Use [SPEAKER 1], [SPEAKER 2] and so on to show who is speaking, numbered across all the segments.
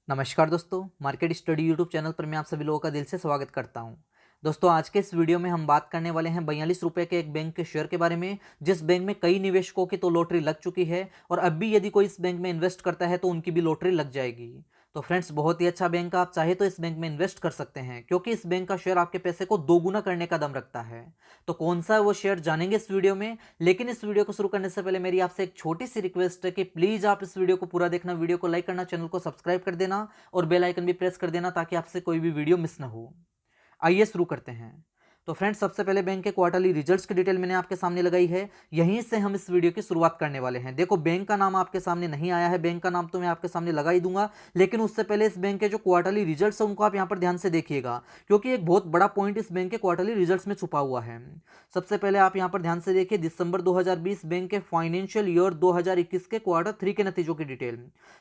[SPEAKER 1] नमस्कार दोस्तों, market study YouTube channel पर मैं आप सभी लोगों का दिल से स्वागत करता हूं। दोस्तों, आज के इस वीडियो में हम बात करने वाले हैं 42 रुपये के एक बैंक के शेयर के बारे में, जिस बैंक में कई निवेशकों की तो लॉटरी लग चुकी है और अब भी यदि कोई इस बैंक में इन्वेस्ट करता है तो उनकी भी लॉटरी लग जाएगी। तो फ्रेंड्स, बहुत ही अच्छा बैंक है, आप चाहे तो इस बैंक में इन्वेस्ट कर सकते हैं क्योंकि इस बैंक का शेयर आपके पैसे को दोगुना करने का दम रखता है। तो कौन सा है वो शेयर जानेंगे इस वीडियो में। लेकिन इस वीडियो को शुरू करने से पहले मेरी आपसे एक छोटी सी रिक्वेस्ट है कि प्लीज आप इस वीडियो को पूरा देखना, वीडियो को लाइक करना, चैनल को सब्सक्राइब कर देना और बेल आइकन भी प्रेस कर देना ताकि आपसे कोई भी वीडियो मिस ना हो। आइए शुरू करते हैं। तो फ्रेंड्स, सबसे पहले बैंक के क्वार्टरली रिजल्ट्स की डिटेल मैंने आपके सामने लगाई है। यहीं से हम इस वीडियो की शुरुआत करने वाले हैं। देखो, बैंक का नाम आपके सामने नहीं आया है, बैंक का नाम तो मैं आपके सामने लगा ही दूंगा, लेकिन उससे पहले इस बैंक के जो क्वार्टरली रिजल्ट्स हैं उनको आप यहां पर ध्यान से देखिएगा, क्योंकि एक बहुत बड़ा पॉइंट इस बैंक के क्वार्टरली रिजल्ट्स में छुपा हुआ है। सबसे पहले आप यहां पर ध्यान से देखिए, दिसंबर 2020 बैंक के फाइनेंशियल ईयर 2021 के क्वार्टर 3 के नतीजों की डिटेल,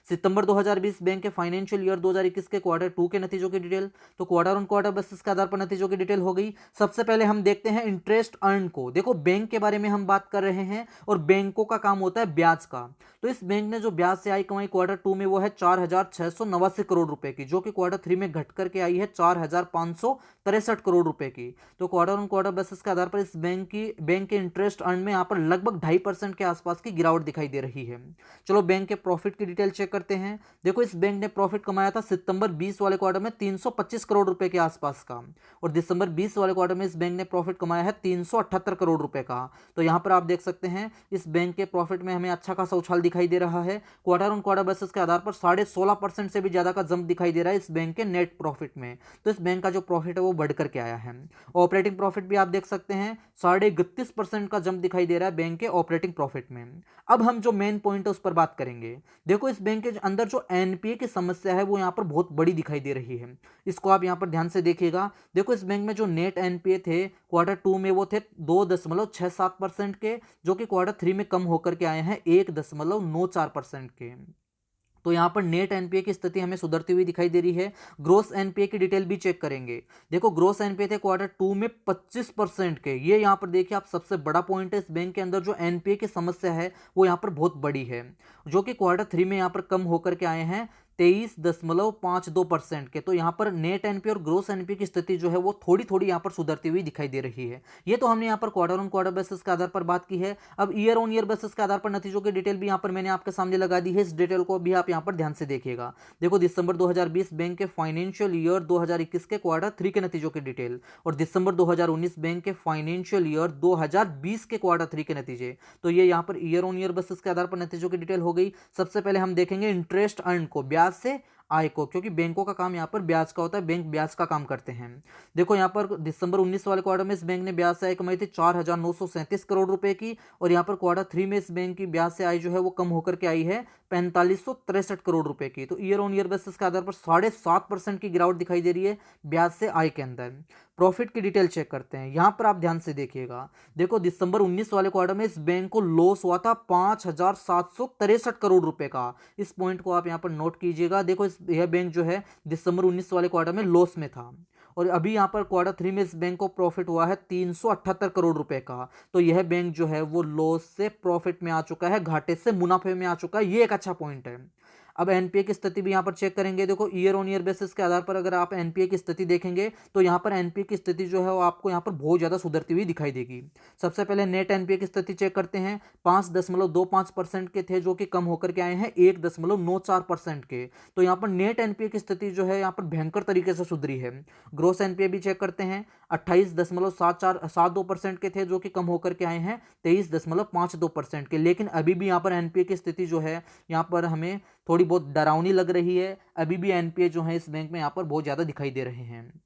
[SPEAKER 1] सितंबर 2020 बैंक के फाइनेंशियल ईयर 2021 के क्वार्टर 2 के नतीजों की डिटेल। तो क्वार्टर ऑन क्वार्टर बेसिस के आधार पर नतीजों की डिटेल हो गई। सबसे पहले हम देखते हैं इंटरेस्ट अर्न को। देखो, बैंक के बारे में हम बात कर रहे हैं और बैंकों का काम होता है ब्याज का। तो इस बैंक ने जो ब्याज से आई कमाई क्वार्टर 2 में वो है 4,689 करोड़ रुपए की, जो कि क्वार्टर 3 में घट करके आई है 4,563 करोड़ रुपए की। तो क्वार्टर ऑन क्वार्टर बेसिस के आधार पर इस बैंक के इंटरेस्ट अर्न में यहाँ पर लगभग 2.5% के आसपास की गिरावट दिखाई दे रही है। चलो बैंक के प्रॉफिट की डिटेल चेक करते हैं। देखो, इस बैंक ने प्रॉफिट कमाया था सितंबर 20 वाले क्वार्टर में 325 करोड़ रुपए के आसपास का, और दिसंबर 20 वाले क्वार्टर में इस बैंक ने प्रॉफिट कमाया है 378 करोड़ रुपए का। तो यहां पर आप देख सकते हैं इस बैंक के प्रॉफिट में हमें अच्छा खासा उछाल दिखाई दे रहा है। क्वार्टर ऑन क्वार्टर बेसिस के आधार पर 16.5% से भी ज्यादा का जंप दिखाई दे रहा है इस बैंक के नेट प्रॉफिट में। तो इस बैंक का जो प्रॉफिट है वो बढ़ करके आया है। ऑपरेटिंग प्रॉफिट भी आप देख सकते हैं 32.5% का जंप दिखाई दे रहा है बैंक के ऑपरेटिंग प्रॉफिट में। अब हम जो मेन पॉइंट है उस पर बात करेंगे। देखो, इस बैंक के अंदर जो एनपीए की समस्या है वो यहाँ पर बहुत बड़ी दिखाई दे रही है। इसको आप यहाँ पर ध्यान से देखिएगा। देखो, इस बैंक में जो नेट एनपीए थे क्वार्टर 2 में वो थे 2.67% के, जो कि क्वार्टर 3 में कम होकर के आए हैं 1.94% के। तो यहाँ पर नेट एनपीए की स्थिति हमें सुधरती हुई दिखाई दे रही है। ग्रोस एनपीए की डिटेल भी चेक करेंगे। देखो, ग्रोस एनपीए थे क्वार्टर 2 में 25% के। ये यहाँ पर देखिए आप, सबसे बड़ा पॉइंट है इस बैंक के अंदर जो एनपीए की समस्या है वो यहाँ पर बहुत बड़ी है, जो कि क्वार्टर 3 में यहाँ पर कम होकर के आए हैं 23.52% के। तो यहाँ पर नेट एनपीए और ग्रोस एनपीए की स्थिति जो है वो थोड़ी थोड़ी यहाँ पर सुधरती हुई दिखाई दे रही है। ये तो हमने यहाँ पर क्वार्टर ऑन क्वार्टर बेसिस के आधार पर बात की है। अब ईयर ऑन ईयर बेसिस के आधार पर नतीजों की डिटेल भी यहाँ पर मैंने आपके सामने लगा दी है। इस डिटेल को भी आप यहाँ पर ध्यान से देखिएगा। देखो, दिसंबर 2020 बैंक के फाइनेंशियल ईयर 2021 के क्वार्टर 3 के नतीजों की डिटेल और दिसंबर 2019 बैंक के फाइनेंशियल ईयर 2020 के क्वार्टर 3 के नतीजे। तो ये यहाँ per year on year basis के आधार पर नतीजों की डिटेल हो गई। सबसे पहले हम देखेंगे इंटरेस्ट अर्न को, ब्याज से आय को, क्योंकि बैंकों का काम यहाँ पर ब्याज का होता है, बैंक ब्याज का काम करते हैं। देखो, यहाँ पर दिसंबर 19 वाले क्वार्टर में इस बैंक ने ब्याज से आय कमाई थी 4,937 करोड़ रुपए की, और यहाँ पर क्वार्टर 3 में इस बैंक की ब्याज से आय जो है वो कम होकर के आई है 4563 करोड़ रुपए की। तो ईयर ऑन ईयर बेसिस के आधार पर 7.5% की गिरावट दिखाई दे रही है ब्याज से आय के अंदर। प्रॉफिट की डिटेल चेक करते हैं। यहां पर आप ध्यान से देखिएगा। देखो, दिसंबर 19 वाले क्वार्टर में इस बैंक को लॉस हुआ था 5,763 करोड़ रुपए का। इस पॉइंट को आप यहां पर नोट कीजिएगा। देखो, यह बैंक जो है दिसंबर 19 वाले क्वार्टर में लॉस में था, और अभी यहां पर क्वार्टर 3 में इस बैंक को प्रॉफिट हुआ है 378 करोड़ रुपए का। तो यह बैंक जो है वो लॉस से प्रॉफिट में आ चुका है, घाटे से मुनाफे में आ चुका है। ये एक अच्छा पॉइंट है। अब एनपीए की स्थिति भी यहां पर चेक करेंगे। देखो, ईयर ऑन ईयर बेसिस के आधार पर अगर आप एनपीए की स्थिति देखेंगे तो यहां पर एनपीए की स्थिति जो है वो आपको यहां पर बहुत ज्यादा सुधरती हुई दिखाई देगी। सबसे पहले नेट एनपीए की स्थिति चेक करते हैं। 5.25% के थे, जो कि कम होकर के आए हैं 1.94% के। तो यहां पर नेट एनपीए की स्थिति जो है यहां पर भयंकर तरीके से सुधरी है। ग्रोस एनपीए भी चेक करते हैं। 28.72% के थे, जो कि कम होकर के आए हैं 23.52% के। लेकिन अभी भी यहाँ पर एनपीए की स्थिति जो है यहाँ पर हमें थोड़ी बहुत डरावनी लग रही है। अभी भी एनपीए जो है इस बैंक में यहाँ पर बहुत ज़्यादा दिखाई दे रहे हैं।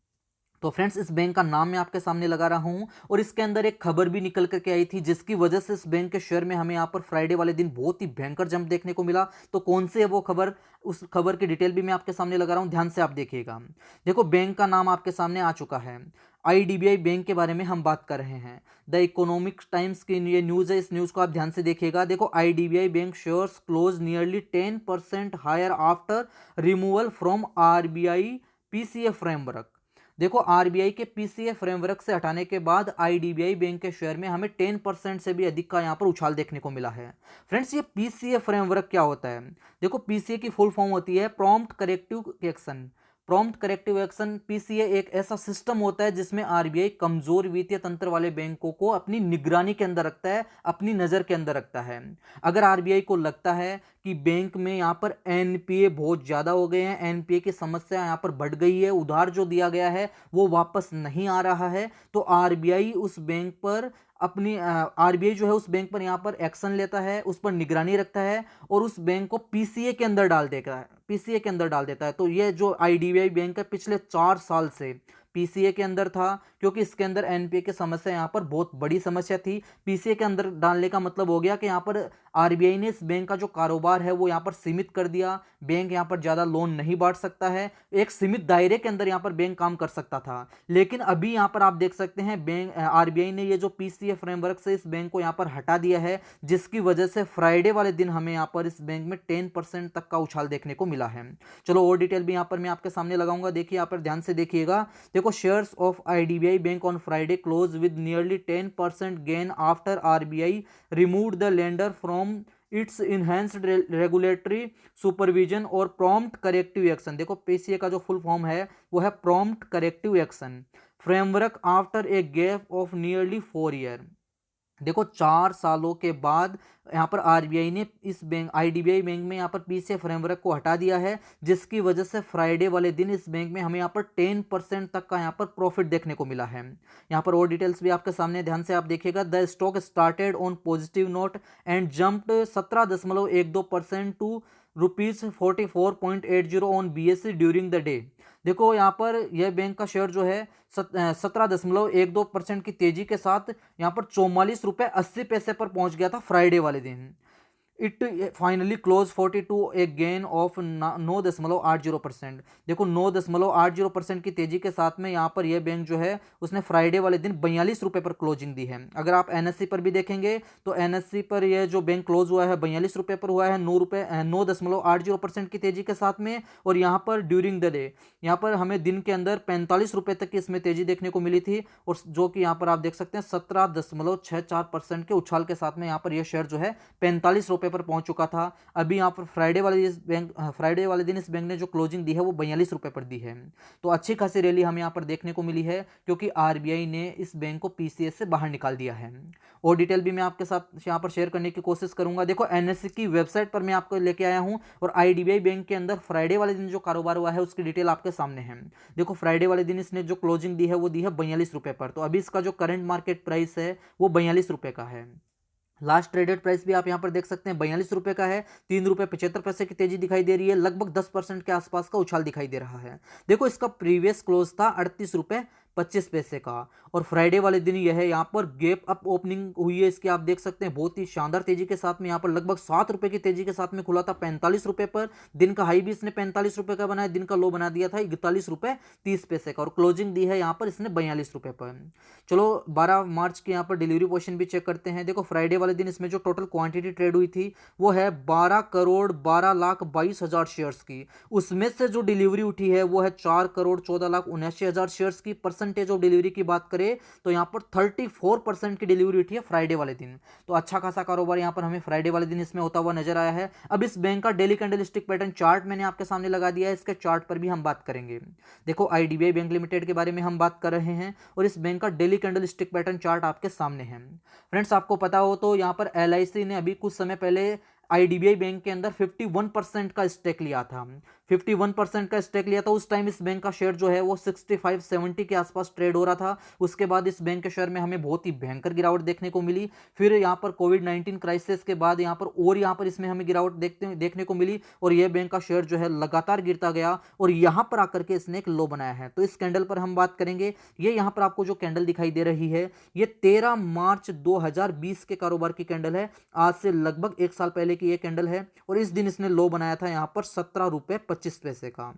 [SPEAKER 1] तो फ्रेंड्स, इस बैंक का नाम मैं आपके सामने लगा रहा हूं, और इसके अंदर एक खबर भी निकल करके आई थी जिसकी वजह से इस बैंक के शेयर में हमें यहाँ पर फ्राइडे वाले दिन बहुत ही भयंकर जंप देखने को मिला। तो कौन सी है वो खबर, उस खबर की डिटेल भी मैं आपके सामने लगा रहा हूं, ध्यान से आप देखिएगा। देखो, बैंक का नाम आपके सामने आ चुका है। आईडीबीआई बैंक के बारे में हम बात कर रहे हैं। द इकोनॉमिक टाइम्स की ये न्यूज़ है, इस न्यूज़ को आप ध्यान से देखिएगा। देखो, IDBI bank shares close nearly 10% higher after removal from RBI PCA framework. देखो आरबीआई के पीसीए फ्रेमवर्क से हटाने के बाद आईडीबीआई बैंक के शेयर में हमें 10% से भी अधिक का यहाँ पर उछाल देखने को मिला है। फ्रेंड्स, ये पीसीए फ्रेमवर्क क्या होता है? देखो, पीसीए की फुल फॉर्म होती है prompt corrective action. Prompt corrective action PCA एक ऐसा सिस्टम होता है जिसमें आरबीआई कमजोर वित्तीय तंत्र वाले बैंकों को अपनी निगरानी के अंदर रखता है, अपनी नजर के अंदर रखता है। अगर आरबीआई को लगता है कि बैंक में यहाँ पर एनपीए बहुत ज्यादा हो गए हैं, एनपीए की समस्या यहाँ पर बढ़ गई है, उधार जो दिया गया है वो वापस नहीं आ रहा है, तो आरबीआई उस बैंक पर अपनी आरबीआई जो है उस बैंक पर यहाँ पर एक्शन लेता है, उस पर निगरानी रखता है और उस बैंक को पीसीए के अंदर डाल देता है, पीसीए के अंदर डाल देता है। तो ये जो आईडीबीआई बैंक है पिछले 4 साल से पीसीए के अंदर था, क्योंकि इसके अंदर एनपीए की समस्या यहाँ पर बहुत बड़ी समस्या थी। पीसीए के अंदर डालने का मतलब हो गया कि यहाँ पर आरबीआई ने इस बैंक का जो कारोबार है वो यहाँ पर सीमित कर दिया। बैंक यहाँ पर ज़्यादा लोन नहीं बांट सकता है, एक सीमित दायरे के अंदर यहाँ पर बैंक काम कर सकता था। लेकिन अभी यहाँ पर आप देख सकते हैं बैंक आरबीआई ने ये जो पीसीए फ्रेमवर्क से इस बैंक को यहाँ पर हटा दिया है, जिसकी वजह से फ्राइडे वाले दिन हमें यहाँ पर इस बैंक में 10% तक का उछाल देखने को मिला है। चलो और डिटेल भी यहाँ पर मैं आपके सामने लगाऊंगा, देखिए यहाँ पर ध्यान से देखिएगा। देखो, shares of IDBI bank on Friday close with nearly 10% gain after RBI removed the lender from its enhanced regulatory supervision और प्रॉम्प्ट करेक्टिव एक्शन। देखो, पीसीए का जो फुल फॉर्म है वो है prompt corrective action framework after a gap of nearly 4 year. देखो, 4 सालों के बाद यहाँ पर आरबीआई ने इस बैंक आईडीबीआई बैंक में यहाँ पर पीसीए फ्रेमवर्क को हटा दिया है, जिसकी वजह से फ्राइडे वाले दिन इस बैंक में हमें यहाँ पर 10% तक का यहाँ पर प्रॉफिट देखने को मिला है। यहाँ पर और डिटेल्स भी आपके सामने, ध्यान से आप देखिएगा। The stock started on positive note and jumped 17.12% to ₹44.80 on BSE during the day. देखो, यहाँ पर यह बैंक का शेयर जो है 17.12% की तेजी के साथ यहाँ पर ₹44.80 पर पहुंच गया था फ्राइडे वाले दिन। It finally close 42 A gain of 9.80%। देखो, 9.80% की तेजी के साथ में यहाँ पर यह बैंक जो है उसने फ्राइडे वाले दिन ₹42 पर क्लोजिंग दी है। अगर आप एनएससी पर भी देखेंगे तो एनएससी पर यह जो बैंक क्लोज हुआ है ₹42 पर हुआ है, 9.80% की तेजी के साथ में। और यहाँ पर ड्यूरिंग द डे यहाँ पर हमें दिन के अंदर ₹45 तक की इसमें तेजी देखने को मिली थी, और जो कि यहाँ पर आप देख सकते हैं 17.64% के उछाल के साथ में यहाँ पर यह शेयर जो है ₹45 पर पहुंच चुका था। अभी यहाँ पर फ्राइडे वाले दिन इस बैंक ने जो क्लोजिंग दी है वो ₹42 पर दी है। तो अच्छी खासी रैली हमें यहाँ पर देखने को मिली है, क्योंकि आरबीआई ने इस बैंक को पीसीए से बाहर निकाल दिया है। और डिटेल भी मैं आपके साथ यहाँ पर शेयर करने की कोशिश करूंगा। देखो, एनएससी की वेबसाइट पर मैं आपको लेके आया हूँ, और आईडीबीआई बैंक के अंदर फ्राइडे वाले दिन जो कारोबार हुआ है उसकी डिटेल आपके सामने है। देखो, फ्राइडे वाले दिन इसने जो क्लोजिंग दी है वो दी है ₹42 पर। तो अभी इसका जो करंट मार्केट प्राइस है वो ₹42 का है। लास्ट ट्रेडेड प्राइस भी आप यहां पर देख सकते हैं, ₹42 का है। ₹3.75 की तेजी दिखाई दे रही है, लगभग 10% के आसपास का उछाल दिखाई दे रहा है। देखो, इसका प्रीवियस क्लोज था ₹38.25 का, और फ्राइडे वाले दिन यह है यहाँ पर गैप अप ओपनिंग हुई है इसकी, आप देख सकते हैं बहुत ही शानदार तेजी के साथ में। यहाँ पर लगभग ₹7 की तेजी के साथ में खुला था ₹45 पर। दिन का हाई भी इसने ₹45 का बनाया, दिन का लो बना दिया था ₹41.30 का, और क्लोजिंग दी है यहाँ पर इसने ₹42 पर। चलो 12 मार्च की यहाँ पर डिलीवरी पोजीशन भी चेक करते हैं। देखो, फ्राइडे वाले दिन इसमें जो टोटल क्वांटिटी ट्रेड हुई थी वो है 12,12,22,000 शेयर्स की। उसमें से जो डिलीवरी उठी है वो है 4,14,79,000 शेयर्स की। परसेंटेज ऑफ डिलीवरी की बात करें तो यहाँ पर 34% की डिलीवरी उठी है फ्राइडे वाले दिन। तो अच्छा खासा कारोबार यहाँ पर हमें फ्राइडे वाले दिन इसमें होता हुआ नजर आया है। अब इस बैंक का डेली कैंडलस्टिक पैटर्न चार्ट मैंने आपके सामने लगा दिया है, इसके चार्ट पर भी हम बात करेंगे। देखो, आईडीबीआई बैंक लिमिटेड के बारे में हम बात कर रहे हैं, और इस बैंक का डेली कैंडलस्टिक पैटर्न चार्ट आपके सामने है। फ्रेंड्स, आपको पता हो तो यहाँ पर एलआईसी ने अभी कुछ समय पहले आईडीबीआई बैंक के अंदर 51% का स्टेक लिया था। 51% का स्टेक लिया था। उस टाइम इस बैंक का शेयर जो है वो 65-70 के आसपास ट्रेड हो रहा था। उसके बाद इस बैंक के शेयर में हमें बहुत ही भयंकर गिरावट देखने को मिली। फिर यहाँ पर कोविड-19 क्राइसिस के बाद यहाँ पर इसमें हमें गिरावट देखने को मिली, और यह बैंक का शेयर जो है लगातार गिरता गया, और यहाँ पर आकर के इसने एक लो बनाया है। तो इस कैंडल पर हम बात करेंगे। ये यहाँ पर आपको जो कैंडल दिखाई दे रही है ये 13 मार्च 2020 के कारोबार की कैंडल है। आज से लगभग 1 साल पहले की ये कैंडल है, और इस दिन इसने लो बनाया था यहाँ पर ₹17.25 का।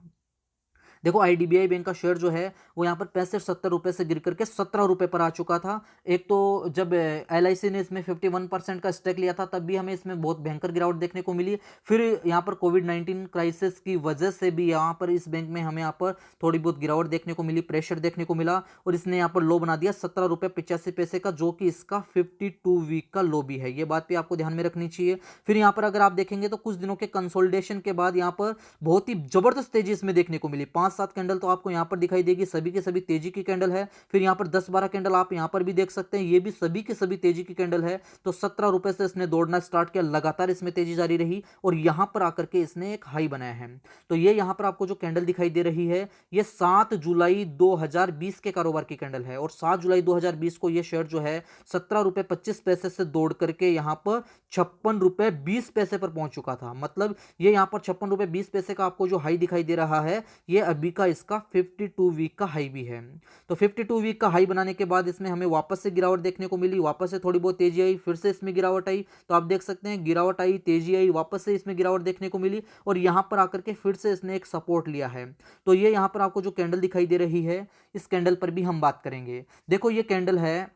[SPEAKER 1] देखो आईडीबीआई बैंक का शेयर जो है वो यहाँ पर 65-70 रुपए से गिर करके 17 रुपए पर आ चुका था। एक तो जब एलआईसी ने इसमें 51% का स्टेक लिया था तब भी हमें इसमें बहुत भयंकर गिरावट देखने को मिली। फिर यहाँ पर कोविड-19 क्राइसिस की वजह से भी यहाँ पर इस बैंक में हमें यहाँ पर थोड़ी बहुत गिरावट देखने को मिली, प्रेशर देखने को मिला और इसने यहाँ पर लो बना दिया 17 रुपए 85 पैसे का, जो कि इसका 52 वीक का लो भी है। ये बात भी आपको ध्यान में रखनी चाहिए। फिर यहाँ पर अगर आप देखेंगे तो कुछ दिनों के कंसोलिडेशन के बाद यहाँ पर बहुत ही जबरदस्त तेजी इसमें देखने को मिली। 5-7 कैंडल तो आपको यहाँ पर दिखाई देगी, सभी के सभी तेजी की कैंडल है। फिर यहाँ पर 10-12 कैंडल आप यहाँ पर भी देख सकते हैं, ये भी सभी के सभी तेजी की कैंडल है। तो 17 रुपए से इसने दौड़ना स्टार्ट किया, लगातार इसमें तेजी जारी रही और यहाँ पर आकर के इसने एक हाई बनाया है। तो ये यहाँ पर आपको जो कैंडल दिखाई दे रही है ये 7 जुलाई 2020 के कारोबार की कैंडल है और 7 जुलाई 2020 को ये शेयर जो है 17 रुपए 25 पैसे से दौड़ करके यहाँ पर 56 रुपए 20 पैसे पर पहुंच चुका था। मतलब ये यहाँ पर 56 रुपए 20 पैसे का आपको जो हाई दिखाई दे रहा है ये अभी का इसका 52 वीक का हाई भी है। तो 52 वीक का हाई बनाने के बाद इसमें हमें वापस से गिरावट देखने को मिली, वापस से थोड़ी बहुत तेजी आई, फिर से इसमें गिरावट आई। तो आप देख सकते हैं गिरावट आई, तेजी आई, वापस से इसमें गिरावट देखने को मिली और यहाँ पर आकर के फिर से इसने एक सपोर्ट लिया है। तो ये यहाँ पर आपको जो कैंडल दिखाई दे रही है इस कैंडल पर भी हम बात करेंगे। देखो ये कैंडल है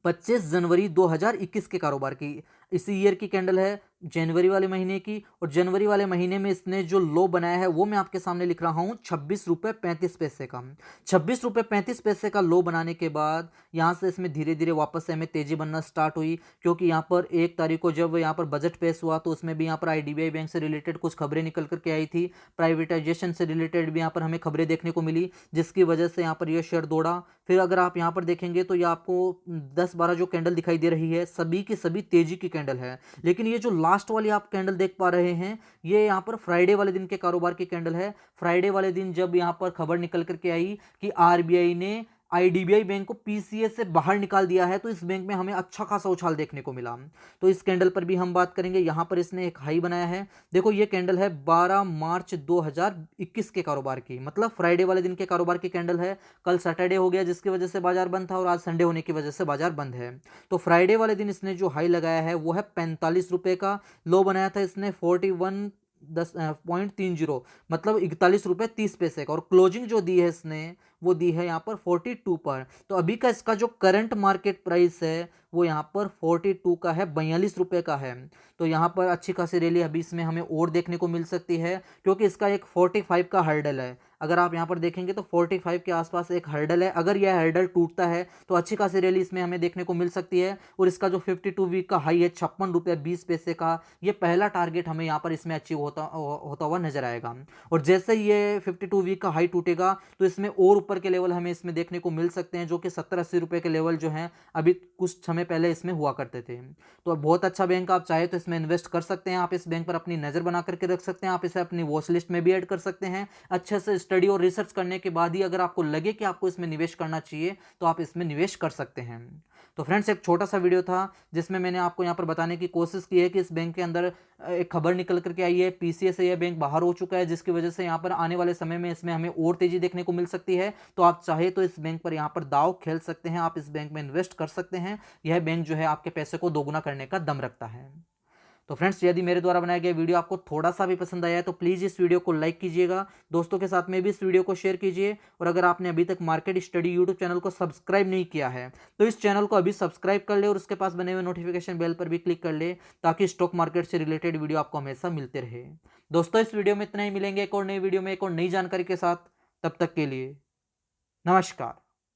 [SPEAKER 1] 25 जनवरी 2021 के कारोबार की, इसी ईयर की कैंडल है, जनवरी वाले महीने की। और जनवरी वाले महीने में इसने जो लो बनाया है वो मैं आपके सामने लिख रहा हूं 26 रुपए 35 पैसे का। 26 रुपए 35 पैसे का लो बनाने के बाद यहां से इसमें धीरे धीरे वापस से हमें तेजी बनना स्टार्ट हुई, क्योंकि यहां पर 1 तारीख को जब यहां पर बजट पेश हुआ तो उसमें भी यहां पर आईडीबीआई बैंक से रिलेटेड कुछ खबरें निकल करके आई थी, प्राइवेटाइजेशन से रिलेटेड भी यहां पर हमें खबरें देखने को मिली, जिसकी वजह से यहां पर यह शेयर दौड़ा। फिर अगर आप यहां पर देखेंगे तो ये आपको 10-12 जो कैंडल दिखाई दे रही है सभी की सभी तेजी की कैंडल है। लेकिन ये जो लास्ट वाली आप कैंडल देख पा रहे हैं ये यहाँ पर फ्राइडे वाले दिन के कारोबार की कैंडल है। फ्राइडे वाले दिन जब यहाँ पर खबर निकल करके आई कि आरबीआई ने आईडीबीआई बैंक को पीसीए से बाहर निकाल दिया है तो इस बैंक में हमें अच्छा खासा उछाल देखने को मिला। तो इस कैंडल पर भी हम बात करेंगे। यहाँ पर इसने एक हाई बनाया है। देखो ये कैंडल है 12 मार्च 2021 के कारोबार की, मतलब फ्राइडे वाले दिन के कारोबार की कैंडल है। कल सैटरडे हो गया जिसकी वजह से बाजार बंद था और आज संडे होने की वजह से बाजार बंद है। तो फ्राइडे वाले दिन इसने जो हाई लगाया है वो है 45 रुपए का, लो बनाया था इसने 41.30, मतलब 41 रुपए 30 पैसे का, और क्लोजिंग जो दी है इसने वो दी है यहाँ पर 42 पर। तो अभी का इसका जो करंट मार्केट प्राइस है वो यहाँ पर 42 का है, 42 रुपए का है। तो यहाँ पर अच्छी खासी रैली अभी इसमें हमें और देखने को मिल सकती है, क्योंकि इसका एक 45 का हर्डल है। अगर आप यहाँ पर देखेंगे तो 45 के आसपास एक हर्डल है, अगर यह हर्डल टूटता है तो अच्छी खासी रैली इसमें हमें देखने को मिल सकती है। और इसका जो 52 वीक का हाई है 56 रुपये 20 पैसे का, ये पहला टारगेट हमें यहाँ पर इसमें अचीव होता हुआ नजर आएगा। और जैसे ये 52 वीक का हाई टूटेगा तो इसमें और ऊपर के लेवल हमें इसमें देखने को मिल सकते हैं, जो कि 70-80 रुपए के लेवल जो हैं अभी कुछ समय पहले इसमें हुआ करते थे। तो बहुत अच्छा बैंक, आप चाहे तो इसमें इन्वेस्ट कर सकते हैं, आप इस बैंक पर अपनी नज़र बना करके रख सकते हैं, आप इसे अपनी वॉच लिस्ट में भी ऐड कर सकते हैं। अच्छे से स्टडी और रिसर्च करने के बाद ही अगर आपको लगे कि आपको इसमें निवेश करना चाहिए तो आप इसमें निवेश कर सकते हैं। तो फ्रेंड्स एक छोटा सा वीडियो था जिसमें मैंने आपको यहाँ पर बताने की कोशिश की है कि इस बैंक के अंदर एक खबर निकल करके आई है, पीसीए से यह बैंक बाहर हो चुका है, जिसकी वजह से यहाँ पर आने वाले समय में इसमें हमें और तेजी देखने को मिल सकती है। तो आप चाहे तो इस बैंक पर यहाँ पर दाव खेल सकते हैं, आप इस बैंक में इन्वेस्ट कर सकते हैं। यह बैंक जो है आपके पैसे को दोगुना करने का दम रखता है। तो फ्रेंड्स यदि मेरे द्वारा बनाया गया वीडियो आपको थोड़ा सा भी पसंद आया है तो प्लीज़ इस वीडियो को लाइक कीजिएगा, दोस्तों के साथ में भी इस वीडियो को शेयर कीजिए। और अगर आपने अभी तक मार्केट स्टडी यूट्यूब चैनल को सब्सक्राइब नहीं किया है तो इस चैनल को अभी सब्सक्राइब कर ले और उसके पास बने हुए नोटिफिकेशन बेल पर भी क्लिक कर ले, ताकि स्टॉक मार्केट से रिलेटेड वीडियो आपको हमेशा मिलते रहे। दोस्तों इस वीडियो में इतना ही, मिलेंगे एक और नई वीडियो में एक और नई जानकारी के साथ। तब तक के लिए नमस्कार।